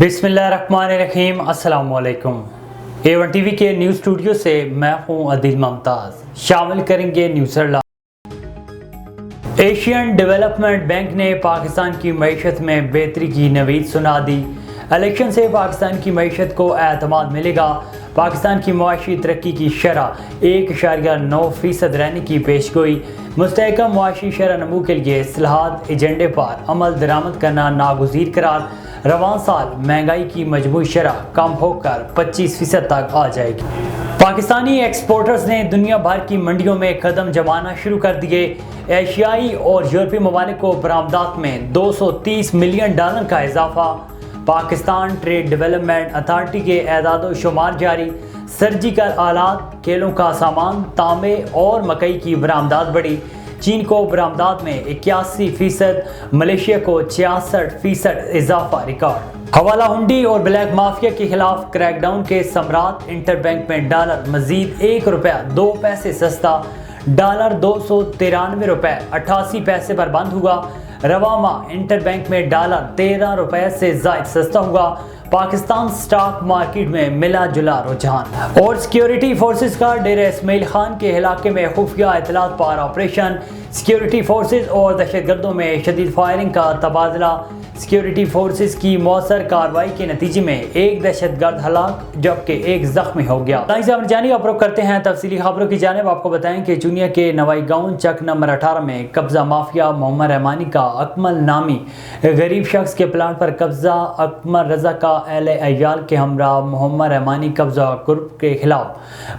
बिस्मिल्लाहिर्रहमानिर्रहीम। अस्सलाम वालेकुम। A1 टीवी के न्यूज़ स्टूडियो से मैं हूं अदिल मुमताज़। शामिल करेंगे news headline. Asian development bank ने पाकिस्तान की मईशत में बेहतरी की नवीद सुना दी। इलेक्शन से पाकिस्तान की मईशत को एतमाद मिलेगा। पाकिस्तान की मुआशी तरक्की की शरह 1.9% रहने की पेशगोई। मुस्तहकम मुआशी शरह नमू के लिए इस्लाहात एजेंडे पर अमल दरामद करना नागुज़ीर करार। रवां साल महंगाई की मजमूई शरह कम होकर 25% तक आ जाएगी। पाकिस्तानी एक्सपोर्टर्स ने दुनिया भर की मंडियों में कदम जमाना शुरू कर दिए। एशियाई और यूरोपीय ममालिक को बरामदात में $230 मिलियन का इजाफा। पाकिस्तान ट्रेड डेवलपमेंट अथॉरिटी के एदाद शुमार जारी। सर्जिकल आलात, खेलों का सामान, तांबे और मकई की बरामदात बढ़ी। चीन को बरामदात में 81%, मलेशिया को 66% इजाफा रिकॉर्ड। हवाला हुंडी और ब्लैक माफिया के खिलाफ क्रैकडाउन के समरात। इंटरबैंक में डॉलर मजीद $1.02 सस्ता। डॉलर $293.88 पर बंद हुआ। रवामा इंटरबैंक में डॉलर $13 से जायद सस्ता हुआ। पाकिस्तान स्टॉक मार्केट में मिला जुला रुझान। और सिक्योरिटी फोर्सेस का डेरा इस्माइल खान के इलाके में खुफिया इतलात पर ऑपरेशन। सिक्योरिटी फोर्सेस और दहशतगर्दों में शदीद फायरिंग का तबादला। सिक्योरिटी फोर्सेस की मौसर कार्रवाई के नतीजे में एक दहशतगर्द हलाक जबकि एक जख्मी हो गया। जानिए आप करते हैं तफसीली खबरों की जानिब। आपको बताएं कि चुनिया के नवाई गांव चक नंबर 18 में कब्जा माफिया मोहम्मद रहमानी का अकमल नामी गरीब शख्स के प्लाट पर कब्जा। अकमल रजा का अहले अयाल के हमरा मोहम्मद रहमानी कब्जा ग्रुप के खिलाफ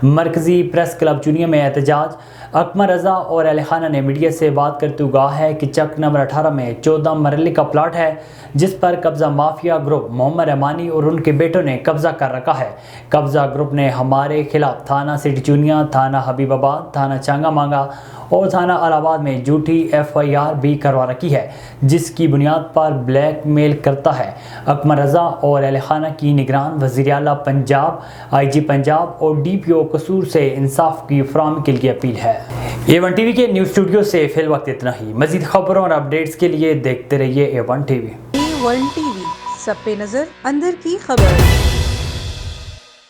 मरकजी प्रेस क्लब चुनिया में एहतजाज। अकमल रजा और अहले खाना ने मीडिया से बात करते हुए कहा है कि चक नंबर 18 में 14 मरले का प्लाट है जिस पर कब्जा माफिया ग्रुप मोहम्मद रहमानी और उनके बेटों ने कब्जा कर रखा है। कब्जा ग्रुप ने हमारे खिलाफ थाना सिटी चुनिया, थाना हबीबाबाद, थाना चांगा मांगा और थाना अलाहाबाद में झूठी FIR भी करवा रखी है जिसकी बुनियाद पर ब्लैकमेल करता है। अकमल रजा और अहले खाना की निगरान वज़ीर आला पंजाब, IG पंजाब और DPO कसूर से इंसाफ की फराहमी के लिए अपील है। A1 टीवी के न्यूज़ स्टूडियो से फिल वक्त इतना ही। मज़ीद खबरों और अपडेट्स के लिए देखते रहिए A1 टीवी। A1 टीवी, सब पे नजर, अंदर की खबर।